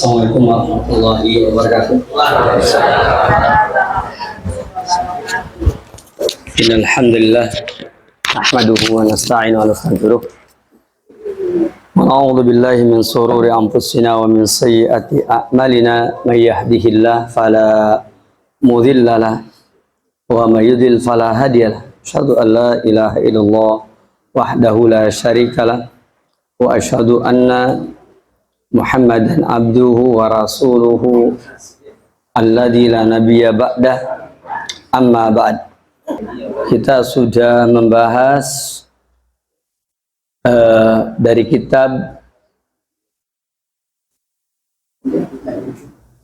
Assalamualaikum warahmatullahi wabarakatuh. Innal hamdalillah nahmaduhu wa nasta'inu wa nastaghfiruh. Wa na'udzu billahi min shururi anfusina wa min sayyiati a'malina. May yahdihillahu fala mudilla lahu wa may yudlil fala hadiya lahu. Asyhadu an la ilaha illallah wahdahu la syarika lahu wa asyhadu anna Muhammadan abduhu wa rasuluhu alladzi la nabiyya ba'dah. Amma ba'd. Kita sudah membahas dari kitab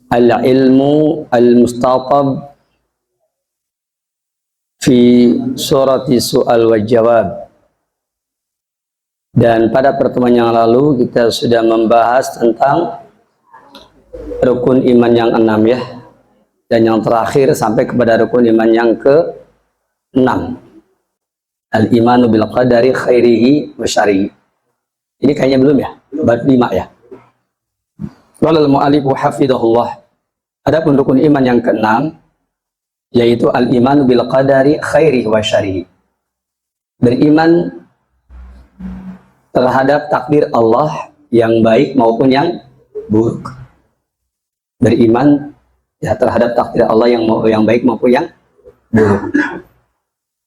Al-Ilmu Al-Mustatab fi surati Su'al wa Jawab. Dan pada pertemuan yang lalu kita sudah membahas tentang rukun iman yang 6 ya. Dan yang terakhir sampai kepada rukun iman yang ke-6. Al-imanu bil qadari khairihi wa syarrihi. Ini kayaknya belum ya? Baru 5 ya. Qala al-mu'allifu hafidhahullah. Adapun rukun iman yang ke-6 yaitu al-imanu bil qadari khairihi wa syarrihi. Beriman terhadap takdir Allah yang baik maupun yang buruk. Beriman ya terhadap takdir Allah yang baik maupun yang buruk.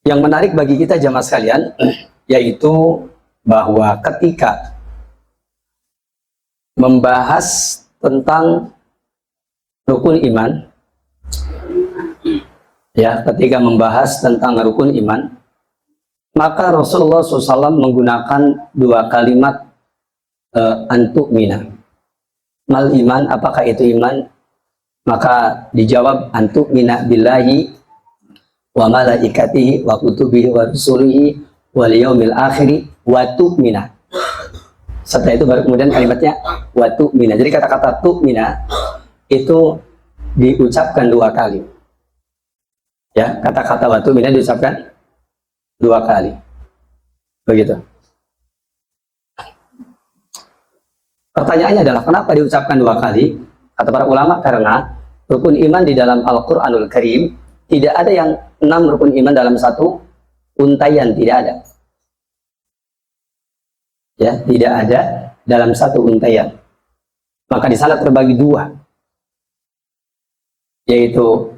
Yang menarik bagi kita jamaah sekalian yaitu bahwa ketika membahas tentang rukun iman ya, ketika membahas tentang rukun iman, maka Rasulullah SAW menggunakan 2 kalimat antu'mina. Mal iman, apakah itu iman? Maka dijawab antu'mina billahi wa malaikatihi wa kutubihi wa rusulihi wal yaumil akhiri wa tu'mina. Setelah itu baru kemudian kalimatnya wa tu'mina. Jadi kata-kata tu'mina itu diucapkan 2 kali. Ya, kata-kata wa tu'mina diucapkan 2 kali. Begitu. Pertanyaannya adalah kenapa diucapkan 2 kali? Kata para ulama karena rukun iman di dalam Al-Qur'anul Karim tidak ada yang 6 rukun iman dalam satu untaian, tidak ada. Ya, tidak ada dalam satu untaian. Maka di sana terbagi 2. Yaitu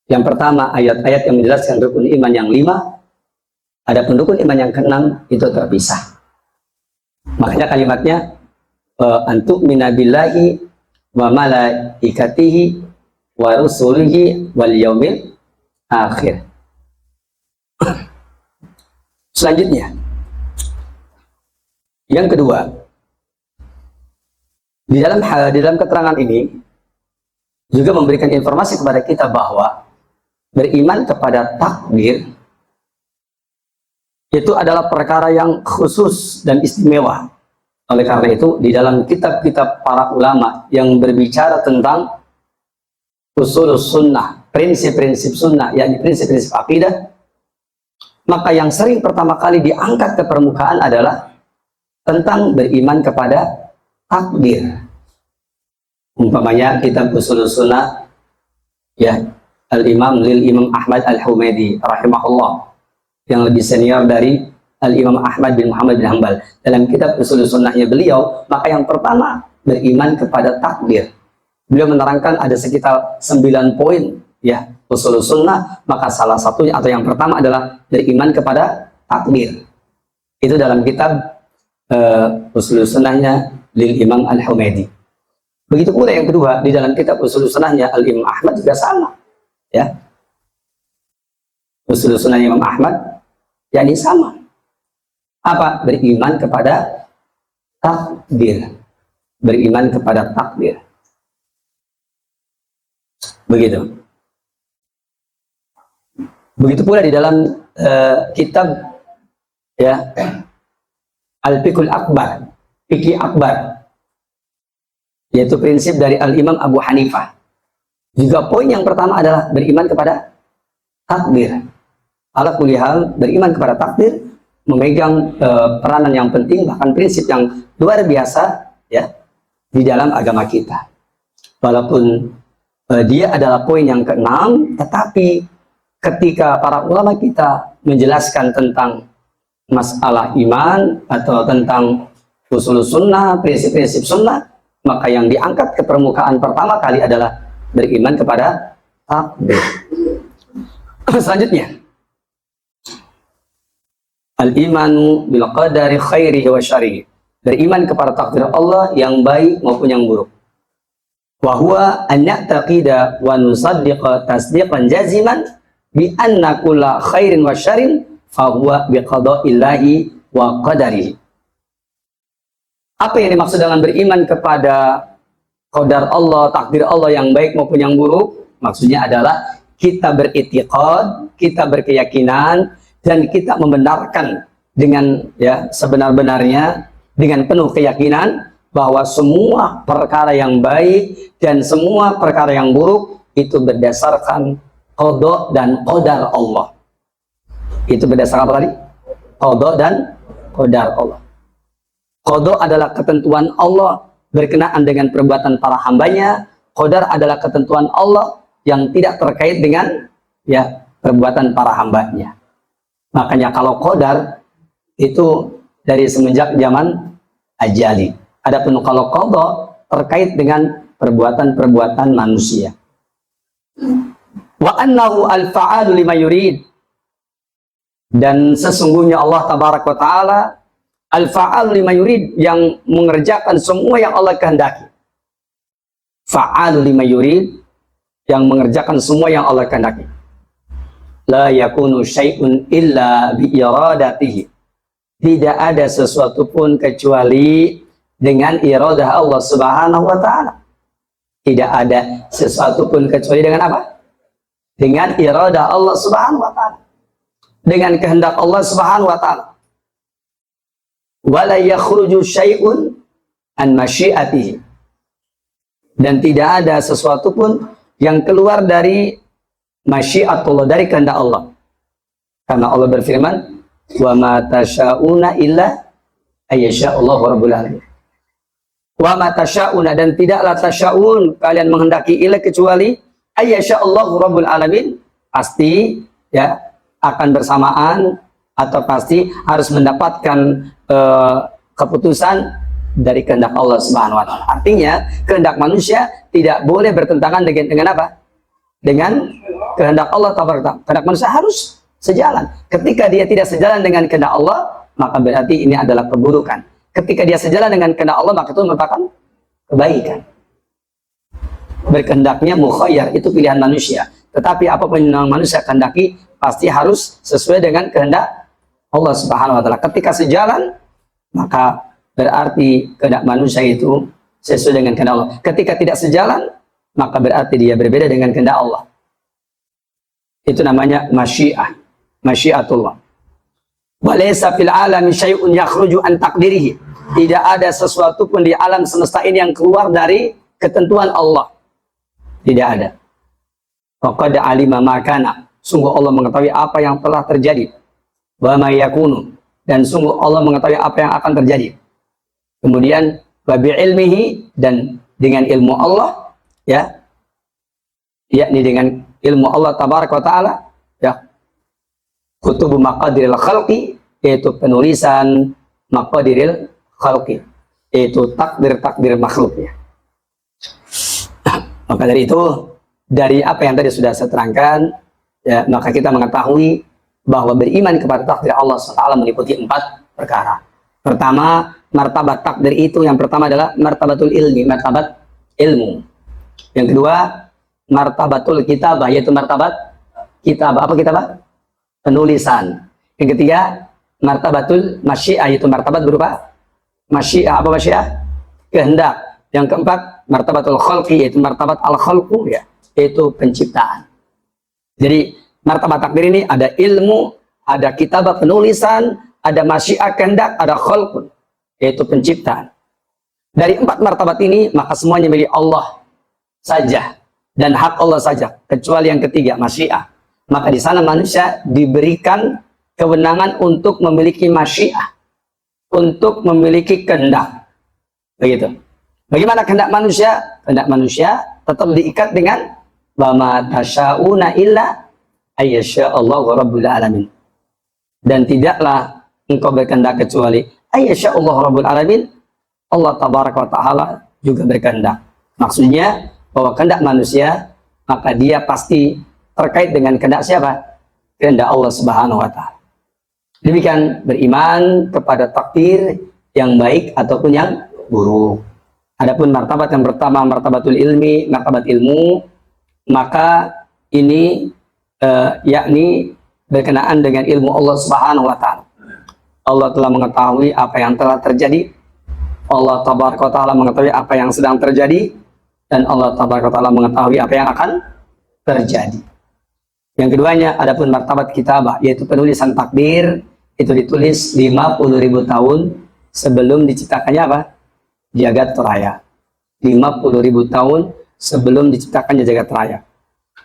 yang pertama ayat-ayat yang menjelaskan rukun iman yang 5. Adapun rukun iman yang ke-6 itu terpisah. Makanya kalimatnya antu'mina billahi wa malaikatihi wa rusulihi wal yaumil akhir. Selanjutnya, yang kedua, di dalam keterangan ini juga memberikan informasi kepada kita bahwa beriman kepada takdir itu adalah perkara yang khusus dan istimewa. Oleh karena itu, di dalam kitab-kitab para ulama yang berbicara tentang usul sunnah, prinsip-prinsip sunnah, yakni prinsip-prinsip akidah, maka yang sering pertama kali diangkat ke permukaan adalah tentang beriman kepada takdir. Umpamanya kitab usul sunnah, ya, Al-Imam Ahmad Al-Humaidi rahimahullah, yang lebih senior dari Al-Imam Ahmad bin Muhammad bin Hanbal. Dalam kitab usul sunnahnya beliau, maka yang pertama beriman kepada takdir. Beliau menerangkan ada sekitar 9 poin ya usul sunnah, maka salah satunya atau yang pertama adalah beriman kepada takdir. Itu dalam kitab usul sunnahnya lil Imam Al-Humaidi. Begitu pula yang kedua di dalam kitab usul sunnahnya Al-Imam Ahmad juga sama ya. Usul sunnah Imam Ahmad yakni sama. Apa? Beriman kepada takdir. Beriman kepada takdir. Begitu. Begitu pula di dalam kitab ya Al-Fiqhul Akbar, Fikih Akbar, yaitu prinsip dari Al-Imam Abu Hanifah. Juga poin yang pertama adalah beriman kepada takdir. Ala kulli hal, beriman kepada takdir memegang peranan yang penting, bahkan prinsip yang luar biasa ya di dalam agama kita. walaupun dia adalah poin yang keenam, tetapi ketika para ulama kita menjelaskan tentang masalah iman atau tentang usul sunnah, prinsip-prinsip sunnah, maka yang diangkat ke permukaan pertama kali adalah beriman kepada takdir. Selanjutnya, al-imanu bil qadari khairihi wa syarrihi, beriman kepada takdir Allah yang baik maupun yang buruk. Wa huwa an ya'taqida wa nusaddiqa tasdiqan jaziman bi anna kulla khairin wa syarrin fa huwa bi qada'illahi wa qadarihi. Apa yang dimaksud dengan beriman kepada qadar Allah, takdir Allah yang baik maupun yang buruk? Maksudnya adalah kita beriktikad, kita berkeyakinan, dan kita membenarkan dengan sebenar-benarnya, dengan penuh keyakinan bahwa semua perkara yang baik dan semua perkara yang buruk itu berdasarkan qada dan qadar Allah. Itu berdasarkan apa tadi? Qada dan qadar Allah. Qada adalah ketentuan Allah berkenaan dengan perbuatan para hambanya. Qadar adalah ketentuan Allah yang tidak terkait dengan perbuatan para hambanya. Makanya kalau qadar itu dari semenjak zaman ajali. Adapun kalau qada terkait dengan perbuatan-perbuatan manusia. Wa annahu al-fa'alu lima yurid. Dan sesungguhnya Allah tabaraka wa taala al-fa'alu lima yurid, yang mengerjakan semua yang Allah kehendaki. Fa'alu lima yurid, yang mengerjakan semua yang Allah kehendaki. La yakunu syai'un illa bi iradatihi. Tidak ada sesuatu pun kecuali dengan iradah Allah Subhanahu wa taala. Tidak ada sesuatu pun kecuali dengan apa? Dengan iradah Allah Subhanahu wa taala. Dengan kehendak Allah Subhanahu wa taala. Wala yakhruju syai'un an masyiatihi. Dan tidak ada sesuatu pun yang keluar dari masyiatullah, dari kehendak Allah. Karena Allah berfirman, wa ma tasyauna illa ayyasha'allahu rabbul alamin. Wa ma tasyauna, dan tidaklah tasyaun, kalian menghendaki illa kecuali ayyasha'allahu rabbul alamin, pasti akan bersamaan atau pasti harus mendapatkan keputusan dari kehendak Allah Subhanahu wa taala. Artinya kehendak manusia tidak boleh bertentangan dengan apa? Dengan kehendak Allah taala. Kehendak manusia harus sejalan. Ketika dia tidak sejalan dengan kehendak Allah, maka berarti ini adalah keburukan. Ketika dia sejalan dengan kehendak Allah, maka itu merupakan kebaikan. Berkehendaknya mukhayyar, itu pilihan manusia. Tetapi apapun yang manusia kehendaki pasti harus sesuai dengan kehendak Allah Subhanahu wa taala. Ketika sejalan, maka berarti kehendak manusia itu sesuai dengan kehendak Allah. Ketika tidak sejalan, maka berarti dia berbeda dengan kehendak Allah. Itu namanya masyiah, masyiatullah. Walaysa fil alami syai'un yakhruju an taqdirihi. Tidak ada sesuatu pun di alam semesta ini yang keluar dari ketentuan Allah. Tidak ada. Faqad alima ma kana. Sungguh Allah mengetahui apa yang telah terjadi. Wa ma yakunu. Dan sungguh Allah mengetahui apa yang akan terjadi. Kemudian wa bi ilmihi, dan dengan ilmu Allah, yakni dengan ilmu Allah tabaraka wa taala, kutubu maqadiril khalqi, yaitu penulisan maqadiril khalqi, yaitu takdir-takdir makhluknya. Maka dari itu, dari apa yang tadi sudah saya terangkan, maka kita mengetahui bahwa beriman kepada takdir Allah SWT meliputi 4 perkara. Pertama, martabat takdir itu yang pertama adalah martabatul ilmi, martabat ilmu. Yang kedua, martabatul kitabah, yaitu martabat kitabah. Apa kitabah? Penulisan. Yang ketiga, martabatul masyiah, yaitu martabat berupa masyiah. Apa masyiah? Kehendak. Yang keempat, martabatul khalqi, yaitu martabat al-khalqu, yaitu penciptaan. Jadi martabat takdir ini ada ilmu, ada kitabah penulisan, ada masyiah kehendak, ada khalqun, yaitu penciptaan. Dari 4 martabat ini, maka semuanya milik Allah saja dan hak Allah saja, kecuali yang ketiga, masyiah. Maka di sana manusia diberikan kewenangan untuk memiliki masyiah, untuk memiliki kehendak. Begitu. Bagaimana kehendak manusia? Kehendak manusia tetap diikat dengan wa ma tasyauna illa ayyasha Allahu rabbul alamin. Dan tidaklah engkau berkehendak kecuali ayyasha Allah rabbul alamin, Allah tabaraka wa taala juga berkehendak. Maksudnya bahwa kehendak manusia maka dia pasti terkait dengan kehendak siapa? Kehendak Allah Subhanahu wa taala. Demikian beriman kepada takdir yang baik ataupun yang buruk. Adapun martabat yang pertama, martabatul ilmi, martabat ilmu, maka ini yakni berkenaan dengan ilmu Allah Subhanahu wa taala. Allah telah mengetahui apa yang telah terjadi. Allah tabaraka taala mengetahui apa yang sedang terjadi, dan Allah tabaraka taala mengetahui apa yang akan terjadi. Yang keduanya, adapun martabat kitabah, yaitu penulisan takdir, itu ditulis 50.000 tahun sebelum diciptakannya apa? Jagat raya. 50.000 tahun sebelum diciptakannya jagat raya.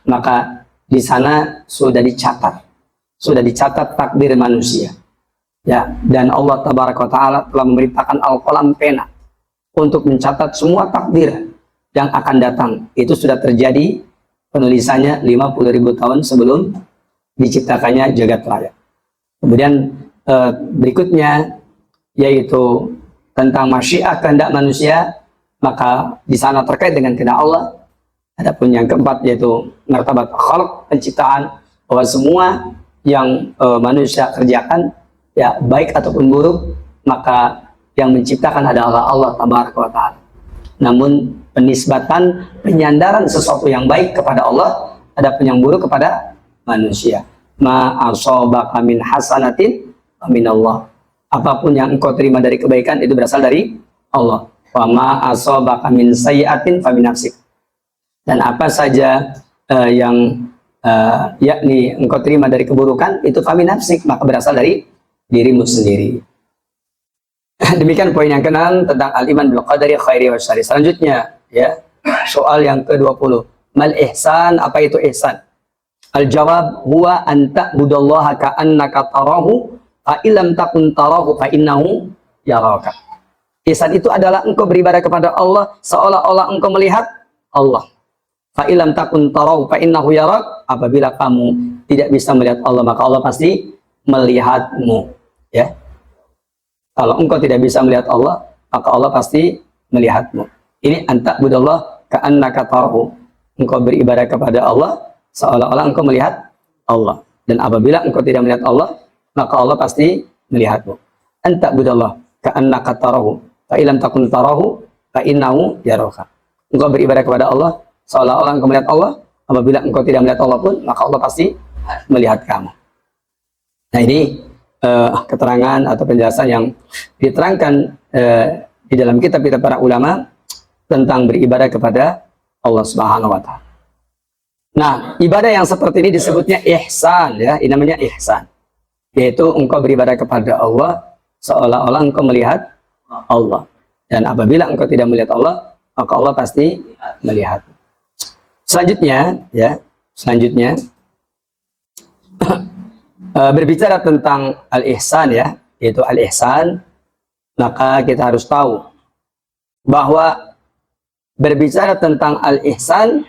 Maka di sana sudah dicatat takdir manusia. Ya, dan Allah tabaraka wa taala telah memerintahkan al-qalam pena untuk mencatat semua takdir yang akan datang. Itu sudah terjadi penulisannya 50.000 tahun sebelum diciptakannya jagat raya. Kemudian berikutnya yaitu tentang masyiah kehendak manusia, maka di sana terkait dengan kehendak Allah. Adapun yang keempat yaitu martabat khalq, penciptaan, bahwa semua yang manusia kerjakan ya baik ataupun buruk, maka yang menciptakan adalah Allah tabaraka wa taala. Namun penisbatan, penyandaran sesuatu yang baik kepada Allah, adapun yang buruk kepada manusia. Ma asabaka min hasanatin min Allah. Apapun yang engkau terima dari kebaikan itu berasal dari Allah. Wa ma asabaka min sayyi'atin fa min nafsik. Dan apa saja yang yakni engkau terima dari keburukan itu fa min nafsik, maka berasal dari dirimu sendiri. Demikian poin yang keenam tentang al-iman bil qadari khairi wa syarri. Selanjutnya ya, soal yang ke-20. Mal ihsan, apa itu ihsan? Al-jawab huwa an ta'budallaha ka'annaka tarahu fa illam takun tarahu fa innahu yaraka. Ihsan itu adalah engkau beribadah kepada Allah seolah-olah engkau melihat Allah. Fa illam takun tarahu fa innahu yarak. Apabila kamu tidak bisa melihat Allah, maka Allah pasti melihatmu, ya. Kalau engkau tidak bisa melihat Allah, maka Allah pasti melihatmu. Ini anta budallah ka'annaka tarahu. Engkau beribadah kepada Allah seolah-olah engkau melihat Allah. Dan apabila engkau tidak melihat Allah, maka Allah pasti melihatmu. Anta budallah ka'annaka tarahu fa illam takun tarahu fa innahu yaraka. Engkau beribadah kepada Allah seolah-olah engkau melihat Allah. Apabila engkau tidak melihat Allah pun, maka Allah pasti melihat kamu. Nah, ini keterangan atau penjelasan yang diterangkan di dalam kitab-kitab para ulama tentang beribadah kepada Allah Subhanahu wa taala. Nah, ibadah yang seperti ini disebutnya ihsan, ya. Ini namanya ihsan. Yaitu engkau beribadah kepada Allah seolah-olah engkau melihat Allah. Dan apabila engkau tidak melihat Allah, maka Allah pasti melihat. Selanjutnya, ya, berbicara tentang al-ihsan, ya, yaitu al-ihsan, maka kita harus tahu bahwa berbicara tentang al-ihsan,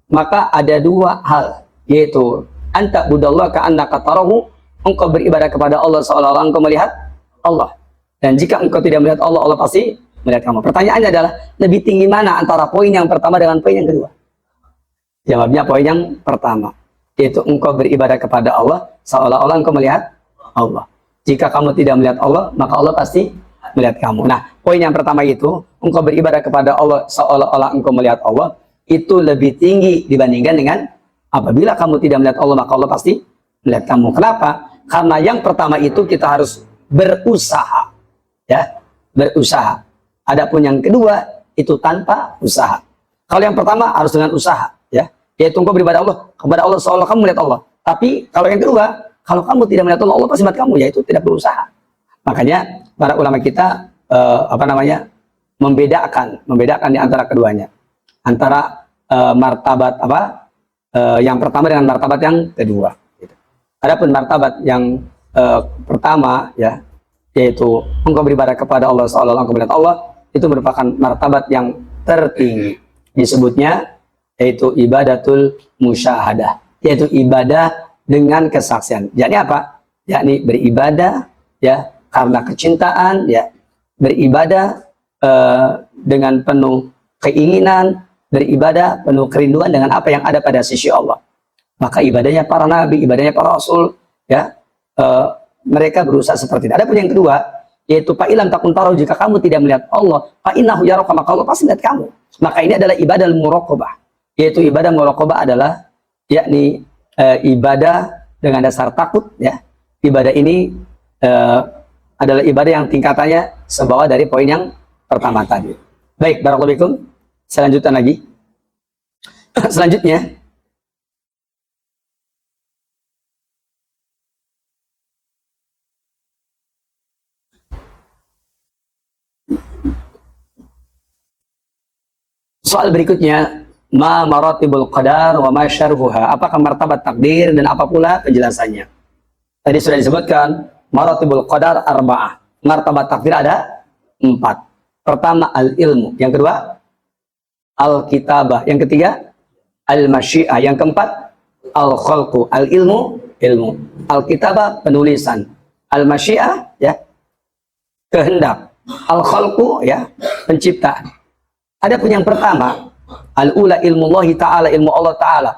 maka ada dua hal, yaitu anta budallah ka'annaka tarahu, engkau beribadah kepada Allah seolah-olah engkau melihat Allah. Dan jika engkau tidak melihat Allah, Allah pasti melihat kamu. Pertanyaannya adalah, lebih tinggi mana antara poin yang pertama dengan poin yang kedua? Jawabnya poin yang pertama, yaitu engkau beribadah kepada Allah seolah-olah engkau melihat Allah. Jika kamu tidak melihat Allah, maka Allah pasti melihat kamu. Nah, poin yang pertama itu, engkau beribadah kepada Allah seolah-olah engkau melihat Allah, itu lebih tinggi dibandingkan dengan apabila kamu tidak melihat Allah, maka Allah pasti melihat kamu. Kenapa? Karena yang pertama itu kita harus berusaha, ya, berusaha. Adapun yang kedua itu tanpa usaha. Kalau yang pertama harus dengan usaha, ya, yaitu engkau beribadah Allah kepada Allah seolah kamu melihat Allah. Tapi kalau yang kedua, kalau kamu tidak melihat Allah, Allah pasti melihat kamu, yaitu tidak berusaha. Makanya para ulama kita membedakan di antara keduanya, antara martabat yang pertama dengan martabat yang kedua. Adapun martabat yang pertama, ya, yaitu engkau beribadah kepada Allah seolah-olah engkau melihat Allah, itu merupakan martabat yang tertinggi. disebutnya yaitu ibadatul musyahadah, yaitu ibadah dengan kesaksian. Jadi apa? Yakni beribadah ya karena kecintaan, ya beribadah dengan penuh keinginan, beribadah penuh kerinduan dengan apa yang ada pada sisi Allah. Maka ibadahnya para nabi, ibadahnya para rasul, ya mereka berusaha seperti itu. Ada pun yang kedua, yaitu fa'ilam takun tarahu, jika kamu tidak melihat Allah, fa'innahu yaraka, maka Allah pasti melihat kamu. Maka ini adalah ibadah muraqabah, yaitu ibadah muraqabah adalah yakni ibadah dengan dasar takut, ya. Ibadah ini adalah ibadah yang tingkatannya sebawah dari poin yang pertama tadi. Baik, barakallahu fikum. Selanjutnya lagi. Selanjutnya, soal berikutnya, ma maratibul qadar wa ma syarhuha. Apakah martabat takdir dan apa pula penjelasannya? Tadi sudah disebutkan maratibul qadar arba'ah. Martabat takdir ada 4. Pertama al-ilmu, yang kedua al-kitabah, yang ketiga al-masyiah, yang keempat al-khalqu. Al-ilmu ilmu, al-kitabah penulisan, al-masyiah ya kehendak, al-khalqu ya penciptaan. Adapun yang pertama, al-ula ilmullahi ta'ala, ilmu Allah ta'ala.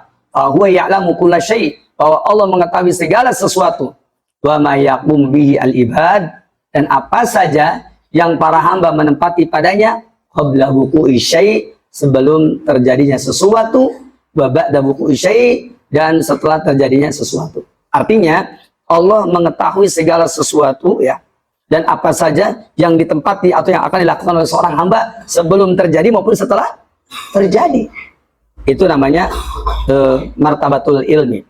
Huwa ya'lamu kulla syai', bahwa Allah mengetahui segala sesuatu. Wa ma yaqum bihi al-ibad, dan apa saja yang para hamba menempati padanya qabla wuqu'i syai', sebelum terjadinya sesuatu, wa ba'da wuqu'i syai', dan setelah terjadinya sesuatu. Artinya Allah mengetahui segala sesuatu ya, dan apa saja yang ditempati atau yang akan dilakukan oleh seorang hamba sebelum terjadi maupun setelah terjadi. Itu namanya martabatul ilmi.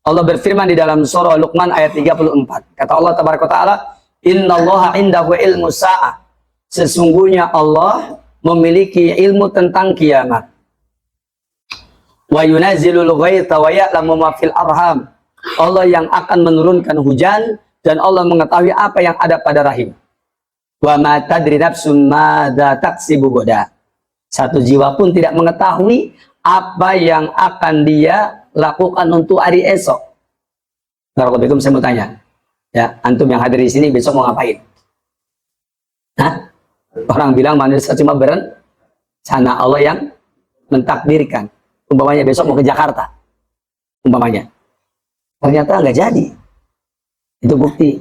Allah berfirman di dalam surah Luqman ayat 34. Kata Allah tabaraka ta'ala, innallaha indahu ilmu sa'ah. Sesungguhnya Allah memiliki ilmu tentang kiamat. Wa yunazzilul ghaitha wa ya'lamu ma fil arham. Allah yang akan menurunkan hujan, dan Allah mengetahui apa yang ada pada rahim. Wa ma tadri nafsun madza taksibu goda. Satu jiwa pun tidak mengetahui apa yang akan dia lakukan untuk hari esok. Barakallahu, saya mau tanya. Ya, antum yang hadir di sini besok mau ngapain? Hah? Orang bilang manusia cuma berencana, Allah yang mentakdirkan. Umpamanya besok mau ke Jakarta. Umpamanya. Ternyata nggak jadi. Itu bukti.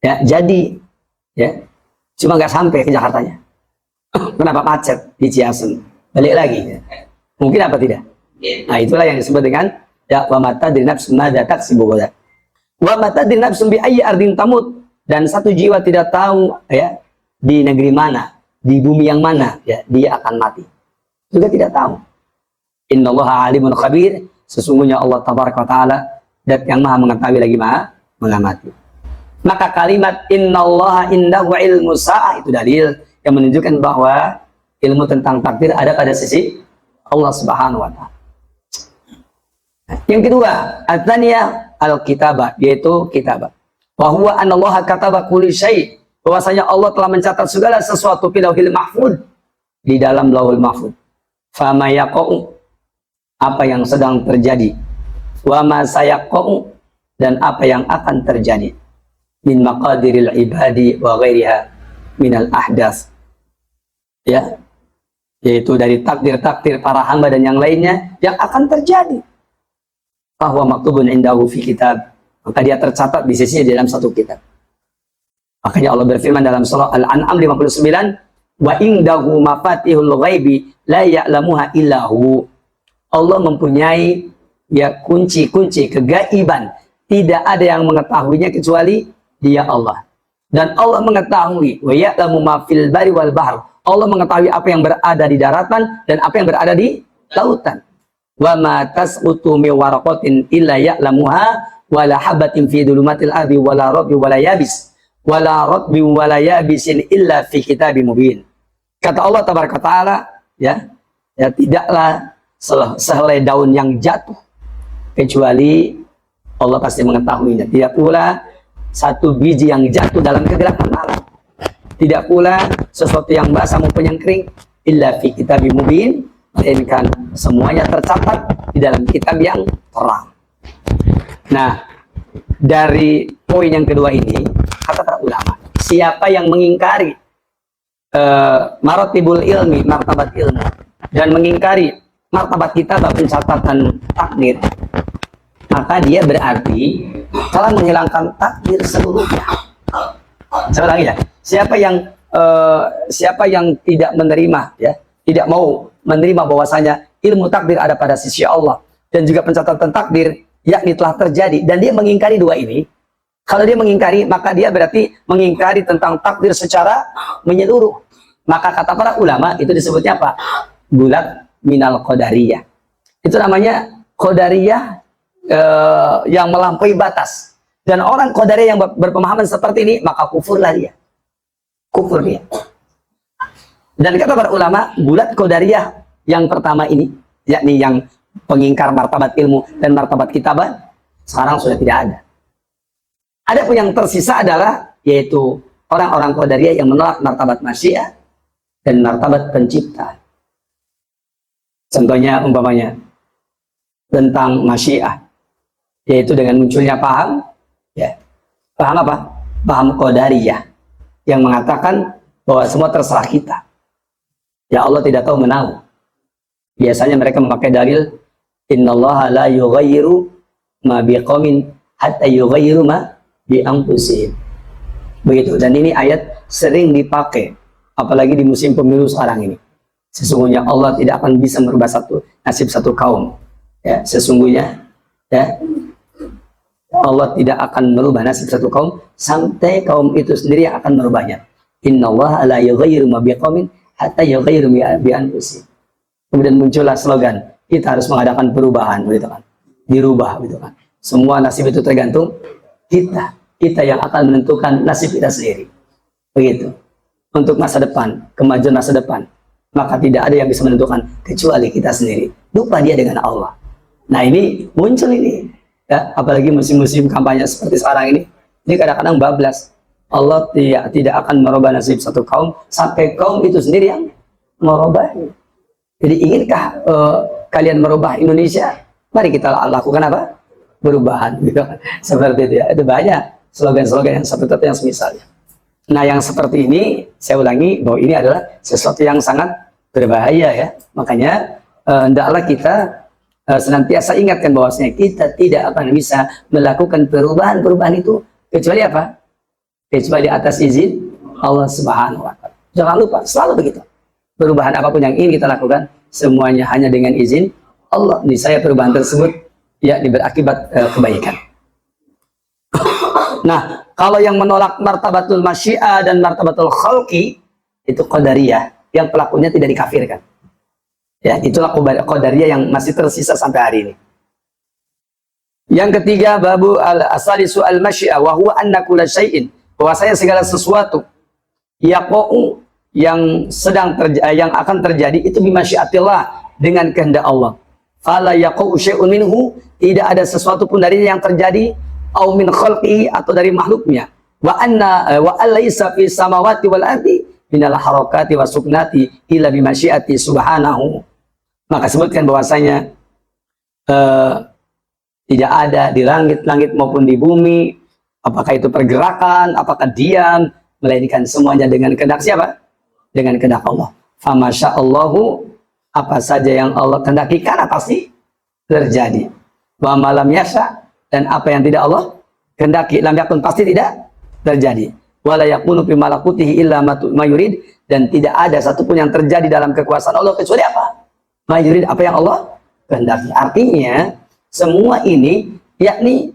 Ya, jadi ya. Cuma nggak sampai ke Jakartanya. Kenapa macet di Ciasem? Balik lagi. Mungkin apa tidak? Nah, itulah yang disebut dengan ya wa mata di nafsu madza taksibu goda. Wa mata di nafsu bi ayyi ardin tamut, dan satu jiwa tidak tahu ya di negeri mana, di bumi yang mana ya dia akan mati. Juga tidak tahu. Innallaha alimun khabir, sesungguhnya Allah tabaraka taala dat yang maha mengetahui lagi maha mengamati. Maka kalimat innallaha indahu ilmu sa'ah itu dalil yang menunjukkan bahwa ilmu tentang takdir ada pada sisi Allah Subhanahu wa taala. Yang kedua, at-tsaniyah al-kitabah, yaitu kitabah. Wa huwa anallaha kataba kulli syai', bahwasanya Allah telah mencatat segala sesuatu fil lauhil mahfuz, di dalam lauhul mahfuz. Fama yaqa'u, apa yang sedang terjadi, wa ma sayaqa'u, dan apa yang akan terjadi, min maqadiril ibadi wa ghairiha minal ahdas, ya, yaitu dari takdir-takdir para hamba dan yang lainnya yang akan terjadi. Bahwa maktubun indahu fi kitab, maka dia tercatat di sisinya di dalam satu kitab. Makanya Allah berfirman dalam surah Al-An'am 59, wa indahu mafatihul ghaibi la ya'lamuha illahu. Allah mempunyai ya kunci-kunci kegaiban, tidak ada yang mengetahuinya kecuali Dia Allah. Dan Allah mengetahui wa ya'lamu ma fil bari wal bahr. Allah mengetahui apa yang berada di daratan dan apa yang berada di lautan. Wa ma tasqutu min waraqatin illa ya'lamuha wa la habatin fi dhulumatil ardi wa la ratbi wa la yabis wa la ratbi wa la yabisin illa fi kitabim mubin. Kata Allah tabaraka taala ya tidaklah sehelai daun yang jatuh kecuali Allah pasti mengetahuinya. Tidak pula satu biji yang jatuh dalam kegelapan malam. Tidak pula sesuatu yang basah maupun yang kering illa fi kitabim mubin, melainkan semuanya tercatat di dalam kitab yang terang. Nah, dari poin yang kedua ini, kata para ulama, siapa yang mengingkari maratibul ilmi, martabat ilmu, dan mengingkari martabat kitab pencatatan takdir, maka dia berarti telah menghilangkan takdir seluruhnya. Saya ulangi ya, siapa yang tidak menerima, ya, tidak mau menerima bahwasanya ilmu takdir ada pada sisi Allah dan juga pencatatan takdir yakni telah terjadi, dan dia mengingkari dua ini. Kalau dia mengingkari, maka dia berarti mengingkari tentang takdir secara menyeluruh. Maka kata para ulama itu disebutnya apa? Gulat minal qadariyah. Itu namanya qadariyah yang melampaui batas. Dan orang qadariyah yang berpemahaman seperti ini, maka kufurlah dia. Kufur dia. Dan kata para ulama, gulat qadariyah yang pertama ini, yakni yang pengingkar martabat ilmu dan martabat kitabah, sekarang sudah tidak ada. Ada pun yang tersisa adalah yaitu orang-orang qadariyah yang menolak martabat masyiah dan martabat pencipta. Contohnya umpamanya tentang masyiah, yaitu dengan munculnya paham, ya, paham apa? Paham qadariyah yang mengatakan bahwa semua terserah kita. Ya Allah tidak tahu menahu. Biasanya mereka memakai dalil innallaha la yughayyiru ma biqaumin hatta yughayyiru ma bi anfusihim. Begitu, dan ini ayat sering dipakai apalagi di musim pemilu sekarang ini. Sesungguhnya Allah tidak akan bisa merubah nasib satu kaum. Ya, sesungguhnya ya Allah tidak akan merubah nasib satu kaum sampai kaum itu sendiri yang akan merubahnya. Innallaha la yughayyiru ma biqaumin hatta yughayyiru bi anfusihim. Kemudian muncullah slogan, kita harus mengadakan perubahan, begitu kan? Dirubah, begitu kan? Semua nasib itu tergantung kita yang akan menentukan nasib kita sendiri. Begitu. Untuk masa depan, kemajuan masa depan, maka tidak ada yang bisa menentukan kecuali kita sendiri. Lupa dia dengan Allah. Nah, ini muncul ini, ya, apalagi musim-musim kampanye seperti sekarang ini kadang-kadang bablas. Allah tidak akan merubah nasib satu kaum sampai kaum itu sendiri yang merubahnya. Jadi inginkah kalian merubah Indonesia? Mari kita lakukan apa? Perubahan. Gitu. Seperti itu ya. Itu banyak slogan-slogan yang seperti itu yang semisalnya. Nah, yang seperti ini, saya ulangi bahwa ini adalah sesuatu yang sangat berbahaya ya. Makanya hendaklah kita senantiasa ingatkan bahwasanya kita tidak akan bisa melakukan perubahan-perubahan itu kecuali apa? Kecuali atas izin Allah Subhanahu wa Ta'ala. Jangan lupa, selalu begitu. Perubahan apapun yang ingin kita lakukan, semuanya hanya dengan izin Allah. Niscaya perubahan tersebut ya berakibat kebaikan. Nah, kalau yang menolak martabatul masyiah dan martabatul khalqi, itu qadariyah yang pelakunya tidak dikafirkan. Ya, itulah qadariyah yang masih tersisa sampai hari ini. Yang ketiga, babu al-asalisu al-masyiah wa huwa anna kulla syai'in, bahwasanya segala sesuatu yaqa'u yang yang akan terjadi itu bimasyiatillah, dengan kehendak Allah. Fala yaqa'u syai'un minhu, tidak ada sesuatu pun darinya yang terjadi, au min khalqi, atau dari makhluknya. Wa alaysa fi samawati wal ardi minal harakati wa suknati illa bimasyiati subhanahu. Maka sebutkan bahwasanya tidak ada di langit-langit maupun di bumi, apakah itu pergerakan, apakah diam, melainkan semuanya dengan kehendak siapa? Dengan kehendak Allah. Famasyaallahu, apa saja yang Allah kehendaki karena pasti terjadi. Wa malam yasha, dan apa yang tidak Allah kehendaki lam yakun, pasti tidak terjadi. Wala yakunu fi malakutihi illa ma yurid, dan tidak ada satupun yang terjadi dalam kekuasaan Allah kecuali apa? Ma yurid, apa yang Allah kehendaki. Artinya semua ini yakni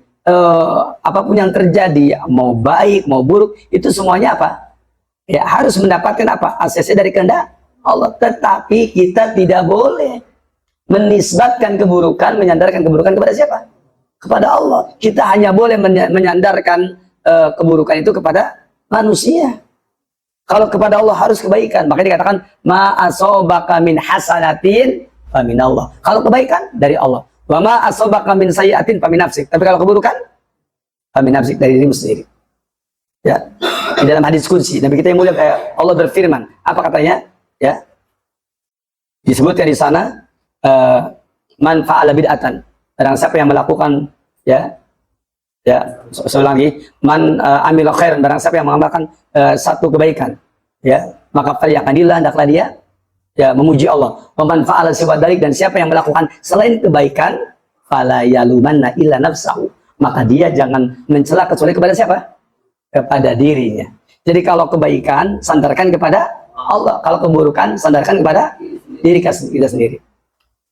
apapun yang terjadi, mau baik mau buruk, itu semuanya apa? Ya harus mendapatkan apa? Aksesnya dari kehendak Allah. Tetapi kita tidak boleh menisbatkan keburukan, menyandarkan keburukan kepada siapa? Kepada Allah. Kita hanya boleh menyandarkan keburukan itu kepada manusia. Kalau kepada Allah harus kebaikan. Makanya dikatakan ma asobaka min hasanatin fa min Allah. Kalau kebaikan dari Allah. Wa ma asobaka min sayyi'atin fa min nafsik. Tapi kalau keburukan fa min nafsik, dari dirimu sendiri. Ya. Di dalam hadis qudsi Nabi kita yang mulia Allah berfirman, apa katanya? Ya. Disebutkan di sana man fa'ala bid'atan, barang siapa yang melakukan saya ulangi, man amila khairan, barang siapa yang mengamalkan satu kebaikan, maka falyahamdillah, hendaklah dia memuji Allah. Wa man fa'ala siwa dzalik, dan siapa yang melakukan selain kebaikan, fala yalumanna illa nafsahu, maka dia jangan mencela kecuali kepada siapa? Kepada dirinya. Jadi kalau kebaikan sandarkan kepada Allah, kalau keburukan sandarkan kepada diri kita sendiri.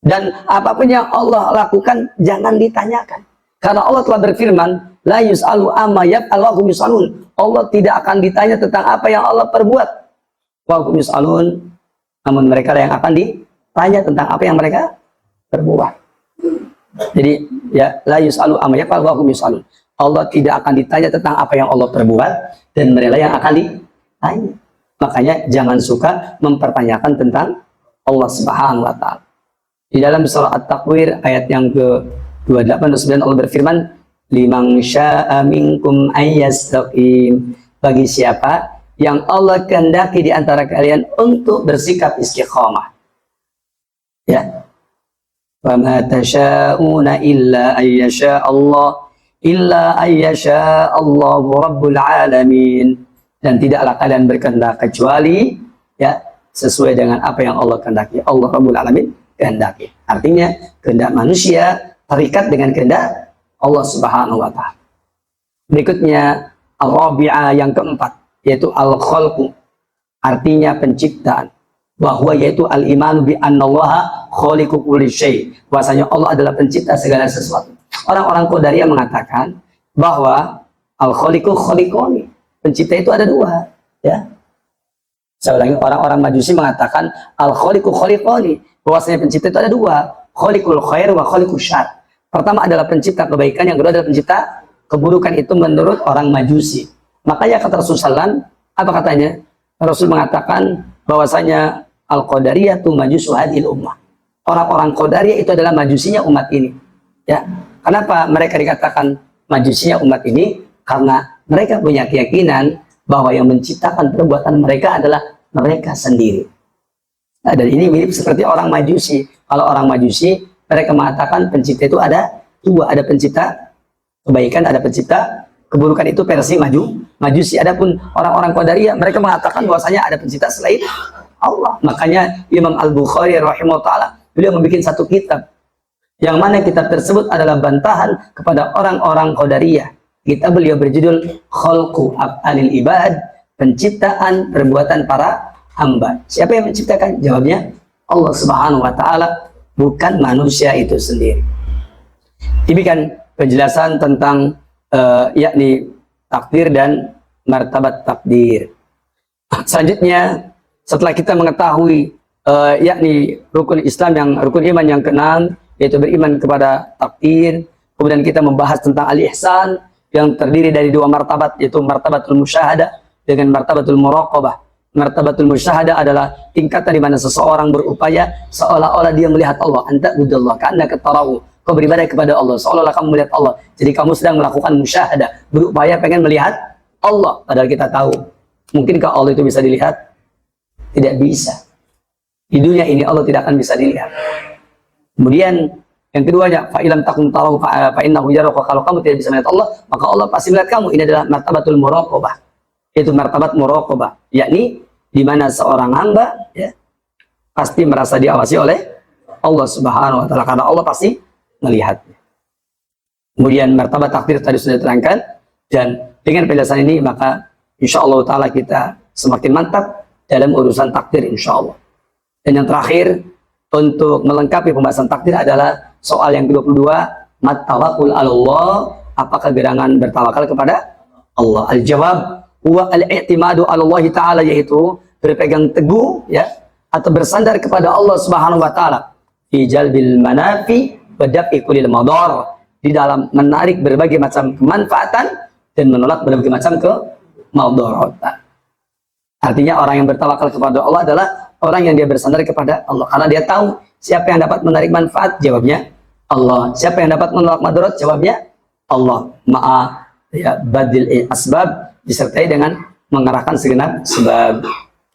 Dan apapun yang Allah lakukan jangan ditanyakan. Karena Allah telah berfirman, la yus'alu amma yaf'alu wa hum yus'alun. Allah tidak akan ditanya tentang apa yang Allah perbuat. Wa hum yus'alun. Namun mereka yang akan ditanya tentang apa yang mereka perbuat. Jadi la yus'alu amma yaf'alu wa hum yus'alun. Allah tidak akan ditanya tentang apa yang Allah perbuat, dan mereka yang akan ditanya. Makanya jangan suka mempertanyakan tentang Allah Subhanahu wa taala. Di dalam surah At-Takwir ayat yang ke-28 Allah berfirman, liman syaa minkum ayyastaqim, bagi siapa yang Allah kehendaki di antara kalian untuk bersikap istiqamah. Wa ma tasyauna illa ayyasha Allah Allahu rabbul alamin. Dan tidaklah kalian berkehendak kecuali sesuai dengan apa yang Allah kehendaki. Allah rabbul alamin kehendaki. Artinya kehendak manusia terikat dengan kehendak Allah Subhanahu wa taala. Berikutnya al-rabi'ah, yang keempat, yaitu al-khalqu, artinya penciptaan. Bahwa yaitu al-imanu bi annallaha khaliqu kulli syai', bahwasanya Allah adalah pencipta segala sesuatu. Orang-orang Qadariyah mengatakan bahwa al-khaliqu khaliqani, pencipta itu ada dua, Saya ulangi, orang-orang Majusi mengatakan al-khaliqu khaliqani, bahwasanya pencipta itu ada dua, khaliqul khair wa khaliqus syarr. Pertama adalah pencipta kebaikan, yang kedua adalah pencipta keburukan. Itu menurut orang Majusi. Makanya kata Rasulullah, apa katanya? Rasul mengatakan bahwasanya al-Qadariyah tu majusu hadhil ummah. Orang-orang Qadariyah itu adalah majusinya umat ini. Kenapa mereka dikatakan majusinya umat ini? Karena mereka punya keyakinan bahwa yang menciptakan perbuatan mereka adalah mereka sendiri. Nah, dan ini mirip seperti orang Majusi. Kalau orang Majusi, mereka mengatakan pencipta itu ada dua, ada pencipta kebaikan, ada pencipta keburukan. Itu versi Majusi. Adapun orang-orang Qadariyah, mereka mengatakan bahwasanya ada pencipta selain Allah. Makanya Imam Al-Bukhari rahimahullah ta'ala, beliau membuat satu kitab, yang mana kitab tersebut adalah bantahan kepada orang-orang Qadariyah. Kitab beliau berjudul Khalqu Af'alil Ibad, penciptaan perbuatan para hamba. Siapa yang menciptakan? Jawabnya Allah Subhanahu wa taala, bukan manusia itu sendiri. Demikian penjelasan tentang yakni takdir dan martabat takdir. Selanjutnya, setelah kita mengetahui yakni rukun Islam, yang rukun iman yang keenam, yaitu beriman kepada takdir, kemudian kita membahas tentang al-ihsan yang terdiri dari dua martabat, yaitu martabatul musyahadah dengan martabatul muraqabah. Martabatul musyahadah adalah tingkatan di mana seseorang berupaya seolah-olah dia melihat Allah. Anta budallah ka'annaka tarahu. Kau beribadah kepada Allah seolah-olah kamu melihat Allah. Jadi kamu sedang melakukan musyahadah, berupaya pengen melihat Allah. Padahal kita tahu, mungkinkah Allah itu bisa dilihat? Tidak bisa. Di dunia ini Allah tidak akan bisa dilihat. Kemudian yang keduanya, fa ilam takun tarahu fa innahu yaraka. Kalau kamu tidak bisa melihat Allah, maka Allah pasti melihat kamu. Ini adalah martabatul muraqabah. Itu martabat muraqabah, yakni di mana seorang hamba pasti merasa diawasi oleh Allah Subhanahu wa taala, karena Allah pasti melihatnya. Kemudian martabat takdir tadi sudah diterangkan, dan dengan penjelasan ini maka insyaallah taala kita semakin mantap dalam urusan takdir insyaallah. Dan yang terakhir untuk melengkapi pembahasan takdir adalah soal yang ke-22, mat tawakkul 'ala Allah, apakah gerangan bertawakal kepada Allah? Al-jawab wa al-i'timadu 'ala Allah taala, yaitu berpegang teguh atau bersandar kepada Allah Subhanahu wa taala fi jalbil manafi wa daf'i kulli madar, di dalam menarik berbagai macam kemanfaatan dan menolak berbagai macam kemudaratan. Artinya orang yang bertawakal kepada Allah adalah orang yang dia bersandar kepada Allah, karena dia tahu siapa yang dapat menarik manfaat, jawabnya Allah. Siapa yang dapat menolak madarat, jawabnya Allah. Ma'a badil asbab, disertai dengan mengarahkan segenap sebab.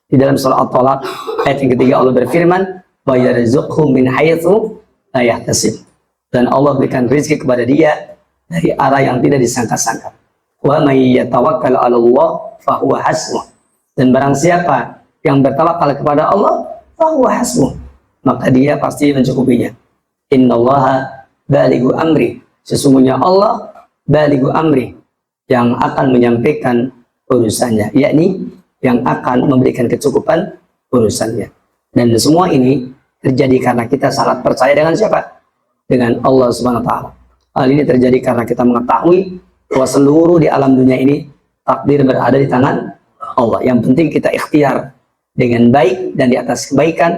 Di dalam surah At-Talaq ayat yang ketiga Allah berfirman, wa yarzuqhu min haitsu la yahtasib. Dan Allah berikan rezeki kepada dia dari arah yang tidak disangka-sangka. Wa may yatawakkal 'ala Allah fa huwa hasbuh. Dan barang siapa yang bertawakal kepada Allah, fa huwa hasbuh, maka dia pasti mencukupinya. Innallaha balighu amri. Sesungguhnya Allah balighu amri, yang akan menyampaikan urusannya, yakni yang akan memberikan kecukupan urusannya. Dan semua ini terjadi karena kita sangat percaya dengan siapa? Dengan Allah Subhanahu wa taala. Hal ini terjadi karena kita mengetahui bahwa seluruh di alam dunia ini takdir berada di tangan Allah. Yang penting kita ikhtiar dengan baik dan di atas kebaikan,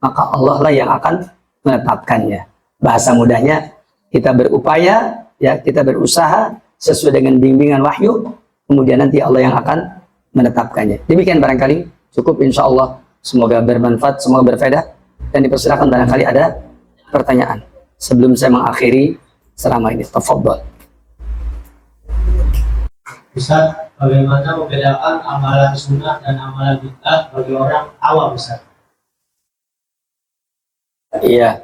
maka Allah lah yang akan menetapkannya. Bahasa mudahnya, kita berupaya, ya, kita berusaha sesuai dengan bimbingan wahyu, kemudian nanti Allah yang akan menetapkannya. Demikian barangkali cukup, insya Allah. Semoga bermanfaat, semoga berfaedah, dan dipersilakan barangkali ada pertanyaan sebelum saya mengakhiri selama ini. Tafadhol. Ustaz, bagaimana membedakan amalan sunnah dan amalan bid'ah bagi orang awam, Ustaz? Iya,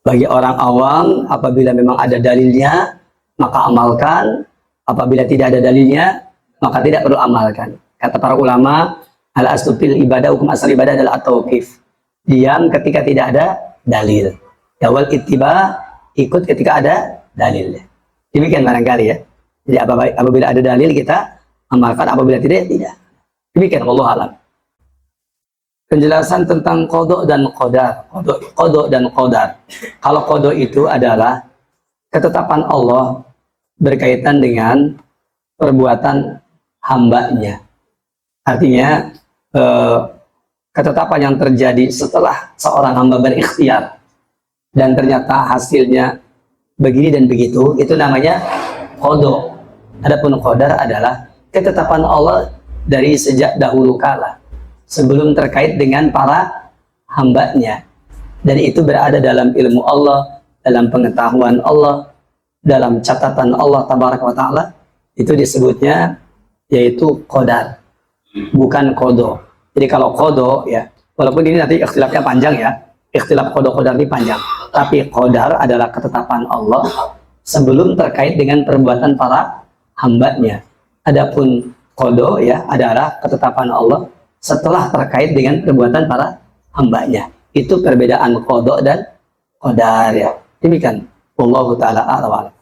bagi orang awam, apabila memang ada dalilnya, maka amalkan. Apabila tidak ada dalilnya, maka tidak perlu amalkan. Kata para ulama, al-aslu fil ibadah, hukum asal ibadah adalah at-tauqif. Diam ketika tidak ada dalil. Ya, wal ittiba, ikut ketika ada dalilnya. Demikian barangkali ya. Jadi apabila ada dalil kita amalkan, apabila tidak, tidak. Demikian, wallahu alam. Penjelasan tentang qada dan qadar. Qada dan qadar. Kalau qada itu adalah ketetapan Allah berkaitan dengan perbuatan hambanya. Artinya ketetapan yang terjadi setelah seorang hamba berikhtiar dan ternyata hasilnya begini dan begitu, itu namanya qada. Adapun qadar adalah ketetapan Allah dari sejak dahulu kala, sebelum terkait dengan para hambanya, dan itu berada dalam ilmu Allah, dalam pengetahuan Allah, dalam catatan Allah tabaraka wa ta'ala. Itu disebutnya yaitu qadar, bukan qada. Jadi kalau qada, ya, walaupun ini nanti ikhtilafnya panjang ya, ikhtilaf qada ini panjang, tapi qadar adalah ketetapan Allah sebelum terkait dengan perbuatan para hambanya. Adapun qada, ya, adalah ketetapan Allah setelah terkait dengan perbuatan para hambanya. Itu perbedaan qada dan qadar, ya. Demikian. Wallahu ta'ala a'lam.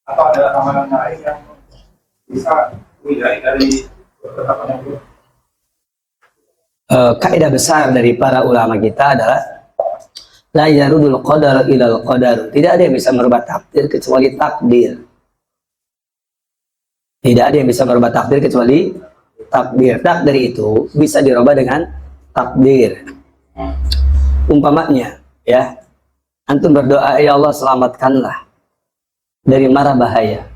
Atau ada amalan lain yang bisa dihindari dari ketetapan itu? Kaidah besar dari para ulama kita adalah la yarudul qadar ilal qadar. Tidak ada yang bisa merubah takdir kecuali takdir. Tidak ada yang bisa merubah takdir kecuali takdir. Takdir itu bisa dirubah dengan takdir. Umpamanya, ya, antum berdoa, ya Allah selamatkanlah dari mara bahaya.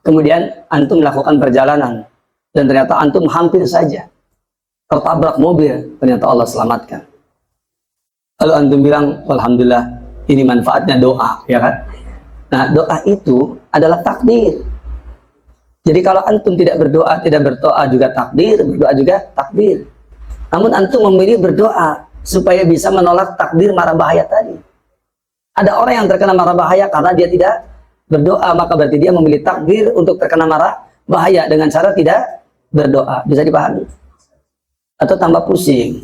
Kemudian antum melakukan perjalanan dan ternyata antum hampir saja tertabrak mobil, ternyata Allah selamatkan. Lalu antum bilang, alhamdulillah, ini manfaatnya doa, ya kan? Nah, doa itu adalah takdir. Jadi kalau antum tidak berdoa juga takdir, berdoa juga takdir. Namun antum memilih berdoa supaya bisa menolak takdir mara bahaya tadi. Ada orang yang terkena mara bahaya karena dia tidak berdoa, maka berarti dia memilih takdir untuk terkena mara bahaya dengan cara tidak berdoa. Bisa dipahami? Atau tambah pusing?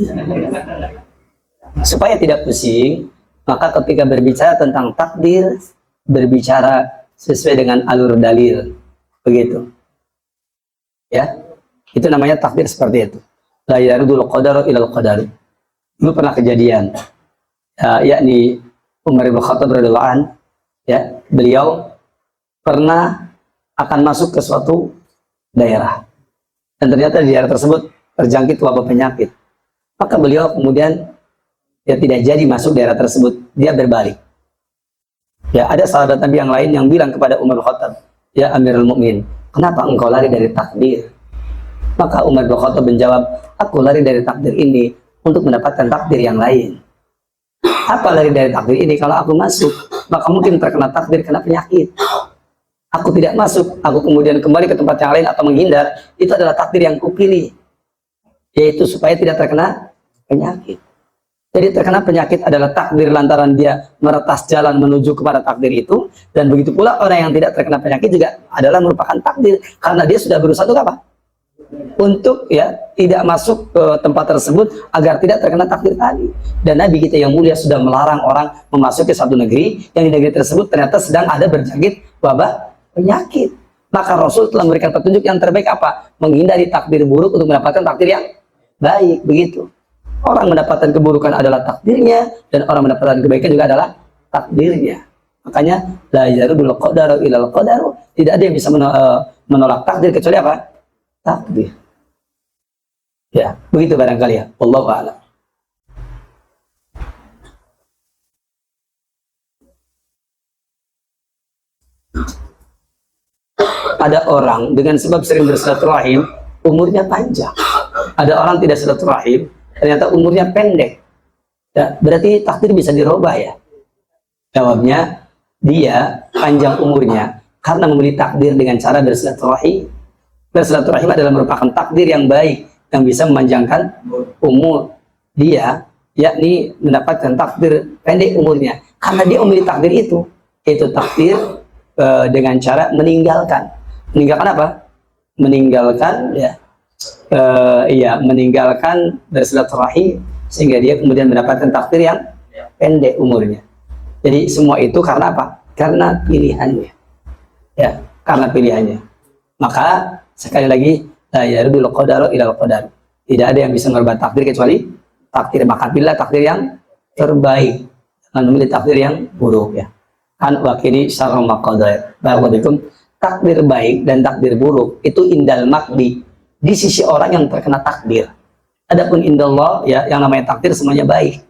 Supaya tidak pusing, maka ketika berbicara tentang takdir, berbicara sesuai dengan alur dalil. Begitu. Ya. Itu namanya takdir seperti itu. La yarudul qadar ilal qadar. Dulu pernah kejadian, yakni Umar bin Khattab radhiyallahu anhu, ya, beliau pernah akan masuk ke suatu daerah dan ternyata di daerah tersebut terjangkit wabah penyakit. Maka beliau kemudian ya tidak jadi masuk daerah tersebut, dia berbalik. Ya, ada sahabat Nabi yang lain yang bilang kepada Umar bin Khattab, ya Amirul Mukminin, kenapa engkau lari dari takdir? Maka Umar bin Khattab menjawab, aku lari dari takdir ini untuk mendapatkan takdir yang lain. Apa lari dari takdir ini? Kalau aku masuk, maka mungkin terkena takdir kena penyakit. Aku tidak masuk, aku kemudian kembali ke tempat yang lain atau menghindar, itu adalah takdir yang kupilih. yaitu supaya tidak terkena penyakit. Jadi terkena penyakit adalah takdir lantaran dia meretas jalan menuju kepada takdir itu, dan begitu pula orang yang tidak terkena penyakit juga adalah merupakan takdir karena dia sudah berusaha untuk apa? Untuk ya tidak masuk ke tempat tersebut agar tidak terkena takdir tadi. Dan Nabi kita yang mulia sudah melarang orang memasuki satu negeri yang di negeri tersebut ternyata sedang ada berjangkit wabah penyakit. Maka Rasul telah memberikan petunjuk yang terbaik apa? Menghindari takdir buruk untuk mendapatkan takdir yang baik, begitu. Orang mendapatkan keburukan adalah takdirnya, dan orang mendapatkan kebaikan juga adalah takdirnya. Makanya la yarudul qadaru ilal qadaru, tidak ada yang bisa menolak takdir kecuali apa? Takdir. Ya, begitu barangkali ya. Wallahu a'lam. Ada orang dengan sebab sering bersilaturahim umurnya panjang. Ada orang tidak silaturahim ternyata umurnya pendek. Ya, berarti takdir bisa dirubah ya? Jawabnya, dia panjang umurnya karena memilih takdir dengan cara bersilaturahim. Bersilaturahim adalah merupakan takdir yang baik yang bisa memanjangkan umur dia, yakni mendapatkan takdir pendek umurnya karena dia memilih takdir itu. Itu takdir dengan cara meninggalkan apa? Meninggalkan ya, meninggalkan bersilaturahim sehingga dia kemudian mendapatkan takdir yang pendek umurnya. Jadi semua itu karena apa? Karena pilihannya. Ya, karena pilihannya. Maka sekali lagi, la yarudul qadaru ilal qadar. Tidak ada yang bisa merubah takdir kecuali takdir. Maka pilihlah takdir yang terbaik, jangan memilih takdir yang buruk ya. An wakili syarra maqadar. Barakallahu. Takdir baik dan takdir buruk itu indal makdi, di sisi orang yang terkena takdir. Adapun indallah ya, yang namanya takdir semuanya baik.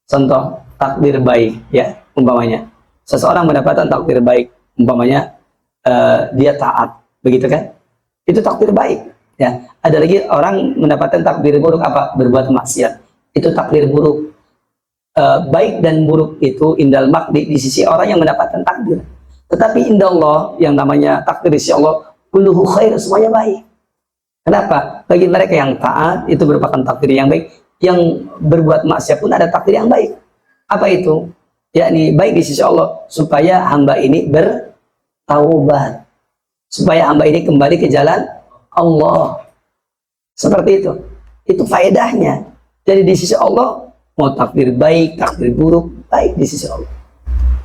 Contoh takdir baik ya, umpamanya seseorang mendapatkan takdir baik, umpamanya dia taat, begitu kan? Itu takdir baik ya. Ada lagi orang mendapatkan takdir buruk apa? Berbuat maksiat. Itu takdir buruk. Baik dan buruk itu indal makdi, di sisi orang yang mendapatkan takdir. Tetapi indallah yang namanya takdir di sisi Allah kulluhu khair, semuanya baik. Kenapa? Bagi mereka yang taat itu merupakan takdir yang baik, yang berbuat maksiat pun ada takdir yang baik. Apa itu? Yakni baik di sisi Allah supaya hamba ini bertaubat, supaya hamba ini kembali ke jalan Allah. Seperti itu. Itu faedahnya. Jadi di sisi Allah mau takdir baik, takdir buruk, baik di sisi Allah.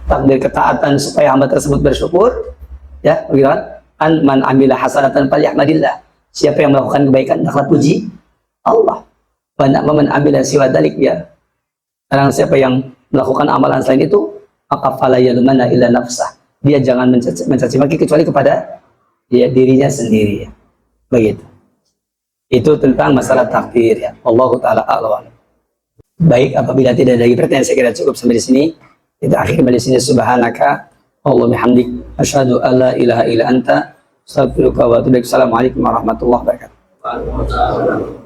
Takdir ketaatan supaya hamba tersebut bersyukur, ya, begitu kan? An man amila hasanatan falyahmadillah. Siapa yang melakukan kebaikan, hendaklah puji Allah. Wa man amila siwa dzalik, ya. Barang siapa yang melakukan amalan selain itu, maka fala yalumana illa nafsah. Dia jangan mencaci maki kecuali kepada dirinya sendiri, ya. Begitu. Itu tentang masalah takdir, ya. Allahu taala a'lam. Baik, apabila tidak ada lagi pertanyaan, saya kira cukup sampai di sini. Kita akhiri di sini. Subhanaka Allahumma bihamdik asyhadu an la ilaha illa anta astaghfiruka wa atubu ilaik. Assalamualaikum warahmatullahi wabarakatuh.